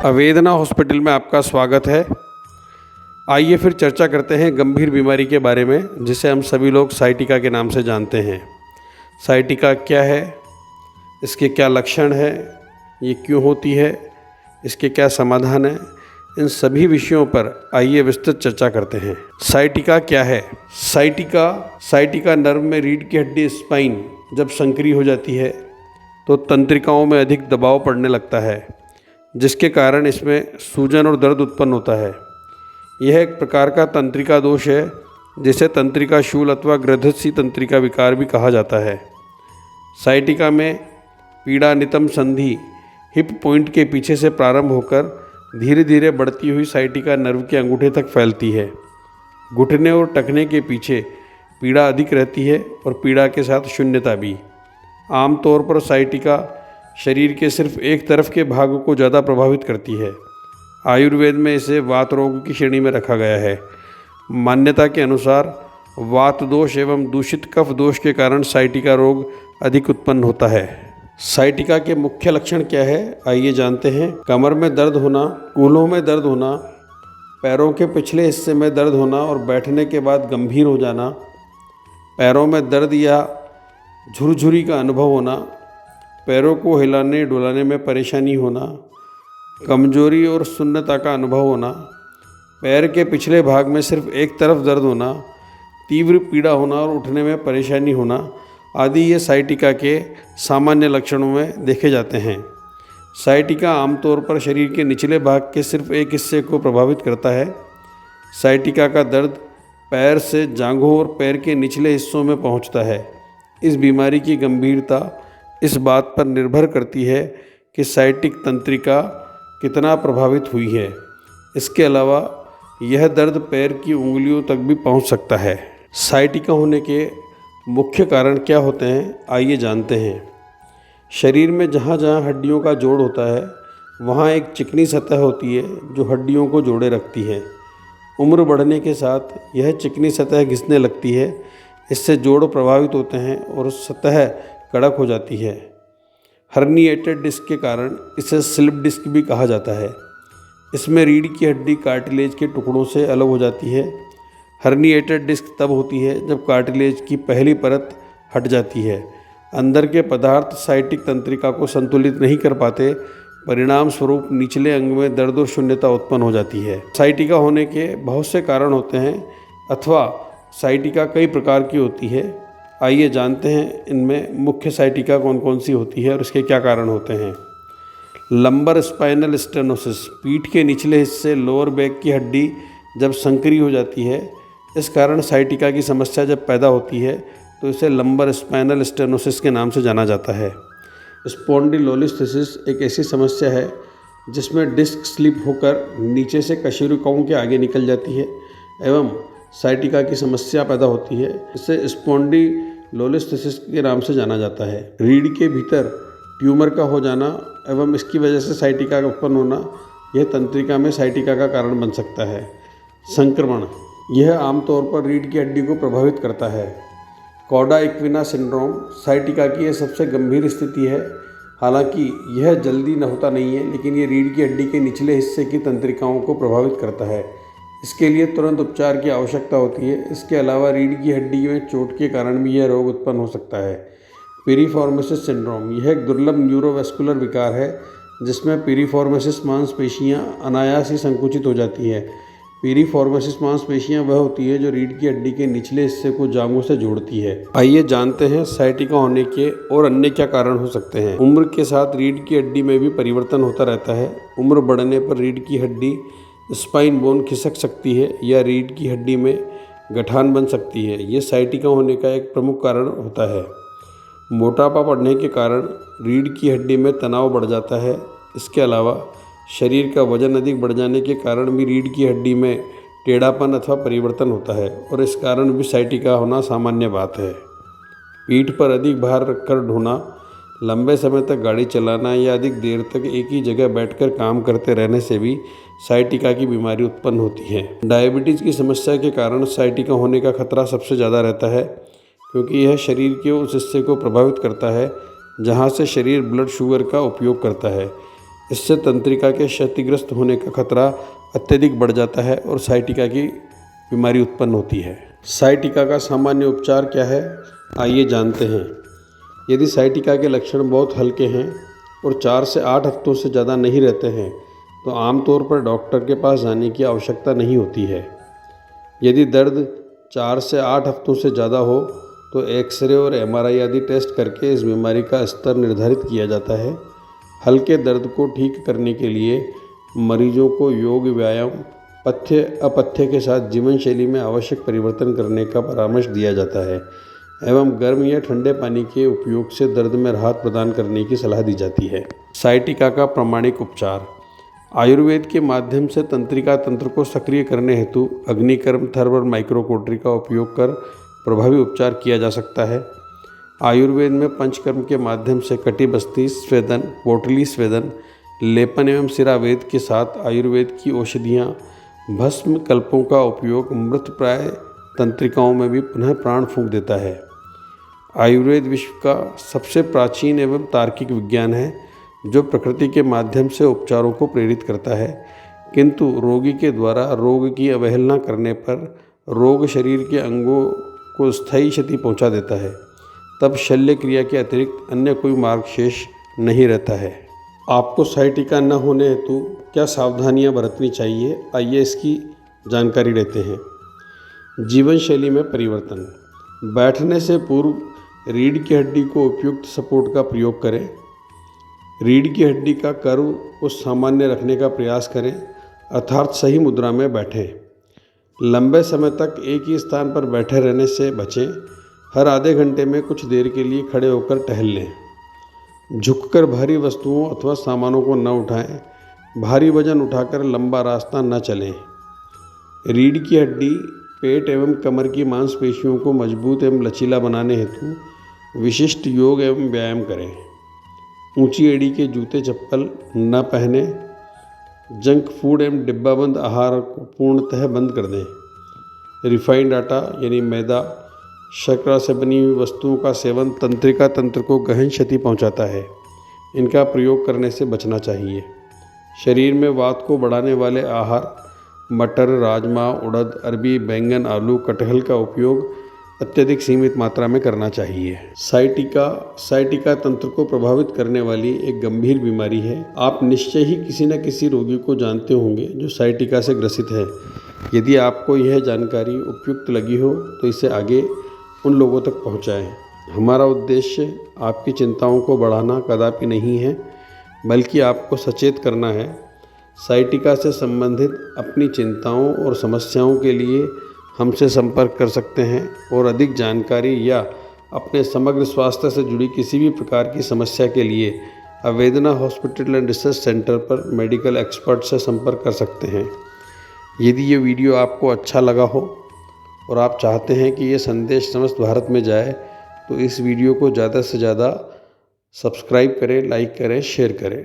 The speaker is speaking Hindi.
अवेदना हॉस्पिटल में आपका स्वागत है। आइए फिर चर्चा करते हैं गंभीर बीमारी के बारे में, जिसे हम सभी लोग साइटिका के नाम से जानते हैं। साइटिका क्या है, इसके क्या लक्षण हैं, ये क्यों होती है, इसके क्या समाधान हैं, इन सभी विषयों पर आइए विस्तृत चर्चा करते हैं। साइटिका क्या है? साइटिका नर्व में रीढ़ की हड्डी स्पाइन जब संकरी हो जाती है तो तंत्रिकाओं में अधिक दबाव पड़ने लगता है, जिसके कारण इसमें सूजन और दर्द उत्पन्न होता है। यह एक प्रकार का तंत्रिका दोष है, जिसे तंत्रिका शूल अथवा गृध्रसी तंत्रिका विकार भी कहा जाता है। साइटिका में पीड़ा नितंब संधि हिप पॉइंट के पीछे से प्रारंभ होकर धीरे धीरे बढ़ती हुई साइटिका नर्व के अंगूठे तक फैलती है। घुटने और टखने के पीछे पीड़ा अधिक रहती है और पीड़ा के साथ शून्यता भी। आमतौर पर साइटिका शरीर के सिर्फ एक तरफ के भाग को ज़्यादा प्रभावित करती है। आयुर्वेद में इसे वात रोग की श्रेणी में रखा गया है। मान्यता के अनुसार वात दोष एवं दूषित कफ दोष के कारण साइटिका रोग अधिक उत्पन्न होता है। साइटिका के मुख्य लक्षण क्या है, आइए जानते हैं। कमर में दर्द होना, कूल्हों में दर्द होना, पैरों के पिछले हिस्से में दर्द होना और बैठने के बाद गंभीर हो जाना, पैरों में दर्द या झुरझुरी का अनुभव होना, पैरों को हिलाने डुलाने में परेशानी होना, कमजोरी और सुन्नता का अनुभव होना, पैर के पिछले भाग में सिर्फ एक तरफ दर्द होना, तीव्र पीड़ा होना और उठने में परेशानी होना आदि ये साइटिका के सामान्य लक्षणों में देखे जाते हैं। साइटिका आमतौर पर शरीर के निचले भाग के सिर्फ एक हिस्से को प्रभावित करता है। साइटिका का दर्द पैर से जांघों और पैर के निचले हिस्सों में पहुंचता है। इस बीमारी की गंभीरता इस बात पर निर्भर करती है कि साइटिक तंत्रिका कितना प्रभावित हुई है। इसके अलावा यह दर्द पैर की उंगलियों तक भी पहुंच सकता है। साइटिका होने के मुख्य कारण क्या होते हैं, आइए जानते हैं। शरीर में जहाँ जहाँ हड्डियों का जोड़ होता है वहाँ एक चिकनी सतह होती है जो हड्डियों को जोड़े रखती है। उम्र बढ़ने के साथ यह चिकनी सतह घिसने लगती है। इससे जोड़ प्रभावित होते हैं और सतह कड़क हो जाती है। हर्निएटेड डिस्क के कारण इसे स्लिप डिस्क भी कहा जाता है। इसमें रीढ़ की हड्डी कार्टिलेज के टुकड़ों से अलग हो जाती है। हर्निएटेड डिस्क तब होती है जब कार्टिलेज की पहली परत हट जाती है। अंदर के पदार्थ साइटिक तंत्रिका को संतुलित नहीं कर पाते, परिणाम स्वरूप निचले अंग में दर्द और शून्यता उत्पन्न हो जाती है। साइटिका होने के बहुत से कारण होते हैं अथवा साइटिका कई प्रकार की होती है। आइए जानते हैं इनमें मुख्य साइटिका कौन कौन सी होती है और इसके क्या कारण होते हैं। लंबर स्पाइनल स्टेनोसिस, पीठ के निचले हिस्से लोअर बैक की हड्डी जब संकरी हो जाती है, इस कारण साइटिका की समस्या जब पैदा होती है तो इसे लंबर स्पाइनल स्टेनोसिस के नाम से जाना जाता है। स्पॉन्डिलोलिस्थेसिस एक ऐसी समस्या है जिसमें डिस्क स्लिप होकर नीचे से कशेरुकाओं के आगे निकल जाती है एवं साइटिका की समस्या पैदा होती है। इसे स्पॉन्डिलोलिस्थेसिस के नाम से जाना जाता है। रीढ़ के भीतर ट्यूमर का हो जाना एवं इसकी वजह से साइटिका का उत्पन्न होना, यह तंत्रिका में साइटिका का कारण बन सकता है। संक्रमण, यह आमतौर पर रीढ़ की हड्डी को प्रभावित करता है। कॉडा इक्विना सिंड्रोम साइटिका की यह सबसे गंभीर स्थिति है। हालांकि यह जल्दी न होता नहीं है, लेकिन ये रीढ़ की हड्डी के निचले हिस्से की तंत्रिकाओं को प्रभावित करता है। इसके लिए तुरंत उपचार की आवश्यकता होती है। इसके अलावा रीढ़ की हड्डी में चोट के कारण भी यह रोग उत्पन्न हो सकता है। पिरिफॉर्मेसिस सिंड्रोम, यह एक दुर्लभ न्यूरोवैस्कुलर विकार है जिसमें पिरिफॉर्मेसिस मांसपेशियां अनायास ही संकुचित हो जाती है। पिरिफॉर्मेसिस मांसपेशियां वह होती है जो रीढ़ की हड्डी के निचले हिस्से को जांघों से जोड़ती है। आइए जानते हैं साइटिका होने के और अन्य क्या कारण हो सकते हैं। उम्र के साथ रीढ़ की हड्डी में भी परिवर्तन होता रहता है। उम्र बढ़ने पर रीढ़ की हड्डी स्पाइन बोन खिसक सकती है या रीढ़ की हड्डी में गठान बन सकती है। ये साइटिका होने का एक प्रमुख कारण होता है। मोटापा बढ़ने के कारण रीढ़ की हड्डी में तनाव बढ़ जाता है। इसके अलावा शरीर का वजन अधिक बढ़ जाने के कारण भी रीढ़ की हड्डी में टेढ़ापन अथवा परिवर्तन होता है और इस कारण भी साइटिका होना सामान्य बात है। पीठ पर अधिक भार रखकर ढोना, लंबे समय तक गाड़ी चलाना या अधिक देर तक एक ही जगह बैठकर काम करते रहने से भी साइटिका की बीमारी उत्पन्न होती है। डायबिटीज़ की समस्या के कारण साइटिका होने का खतरा सबसे ज़्यादा रहता है, क्योंकि यह शरीर के उस हिस्से को प्रभावित करता है जहाँ से शरीर ब्लड शुगर का उपयोग करता है। इससे तंत्रिका के क्षतिग्रस्त होने का खतरा अत्यधिक बढ़ जाता है और साइटिका की बीमारी उत्पन्न होती है। साइटिका का सामान्य उपचार क्या है, आइए जानते हैं। यदि साइटिका के लक्षण बहुत हल्के हैं और 4 से 8 हफ्तों से ज़्यादा नहीं रहते हैं तो आमतौर पर डॉक्टर के पास जाने की आवश्यकता नहीं होती है। यदि दर्द 4 से 8 हफ्तों से ज़्यादा हो तो एक्सरे और MRI आदि टेस्ट करके इस बीमारी का स्तर निर्धारित किया जाता है। हल्के दर्द को ठीक करने के लिए मरीजों को योग, व्यायाम, पथ्य अपथ्य के साथ जीवन शैली में आवश्यक परिवर्तन करने का परामर्श दिया जाता है एवं गर्म या ठंडे पानी के उपयोग से दर्द में राहत प्रदान करने की सलाह दी जाती है। साइटिका का प्रामाणिक उपचार। आयुर्वेद के माध्यम से तंत्रिका तंत्र को सक्रिय करने हेतु अग्निकर्म, थर्मल माइक्रोकोटरी का उपयोग कर प्रभावी उपचार किया जा सकता है। आयुर्वेद में पंचकर्म के माध्यम से कटिबस्ती स्वेदन, पोटली स्वेदन, लेपन एवं सिरावेद के साथ आयुर्वेद की औषधियाँ, भस्म, कल्पों का उपयोग मृतप्राय तंत्रिकाओं में भी पुनः प्राण फूंक देता है। आयुर्वेद विश्व का सबसे प्राचीन एवं तार्किक विज्ञान है जो प्रकृति के माध्यम से उपचारों को प्रेरित करता है, किंतु रोगी के द्वारा रोग की अवहेलना करने पर रोग शरीर के अंगों को स्थायी क्षति पहुंचा देता है। तब शल्य क्रिया के अतिरिक्त अन्य कोई मार्ग शेष नहीं रहता है। आपको साइटिका न होने हेतु क्या सावधानियां बरतनी चाहिए, आइए इसकी जानकारी लेते हैं। जीवन शैली में परिवर्तन। बैठने से पूर्व रीढ़ की हड्डी को उपयुक्त सपोर्ट का प्रयोग करें। रीढ़ की हड्डी का कर्व को सामान्य रखने का प्रयास करें, अर्थात सही मुद्रा में बैठें। लंबे समय तक एक ही स्थान पर बैठे रहने से बचें। हर आधे घंटे में कुछ देर के लिए खड़े होकर टहल लें। झुककर भारी वस्तुओं अथवा सामानों को न उठाएं। भारी वजन उठाकर लंबा रास्ता न चलें। रीढ़ की हड्डी, पेट एवं कमर की मांसपेशियों को मजबूत एवं लचीला बनाने हेतु विशिष्ट योग एवं व्यायाम करें। ऊंची एड़ी के जूते चप्पल न पहने। जंक फूड एवं डिब्बाबंद आहार को पूर्णतः बंद कर दें। रिफाइंड आटा यानी मैदा, शर्करा से बनी हुई वस्तुओं का सेवन तंत्रिका तंत्र को गहन क्षति पहुंचाता है। इनका प्रयोग करने से बचना चाहिए। शरीर में वात को बढ़ाने वाले आहार मटर, राजमा, उड़द, अरबी, बैंगन, आलू, कटहल का उपयोग अत्यधिक सीमित मात्रा में करना चाहिए। साइटिका तंत्र को प्रभावित करने वाली एक गंभीर बीमारी है। आप निश्चय ही किसी न किसी रोगी को जानते होंगे जो साइटिका से ग्रसित है। यदि आपको यह जानकारी उपयुक्त लगी हो तो इसे आगे उन लोगों तक पहुंचाएं। हमारा उद्देश्य आपकी चिंताओं को बढ़ाना कदापि नहीं है, बल्कि आपको सचेत करना है। साइटिका से संबंधित अपनी चिंताओं और समस्याओं के लिए हमसे संपर्क कर सकते हैं और अधिक जानकारी या अपने समग्र स्वास्थ्य से जुड़ी किसी भी प्रकार की समस्या के लिए अवेदना हॉस्पिटल एंड रिसर्च सेंटर पर मेडिकल एक्सपर्ट से संपर्क कर सकते हैं। यदि ये वीडियो आपको अच्छा लगा हो और आप चाहते हैं कि ये संदेश समस्त भारत में जाए तो इस वीडियो को ज़्यादा से ज़्यादा सब्सक्राइब करें, लाइक करें, शेयर करें।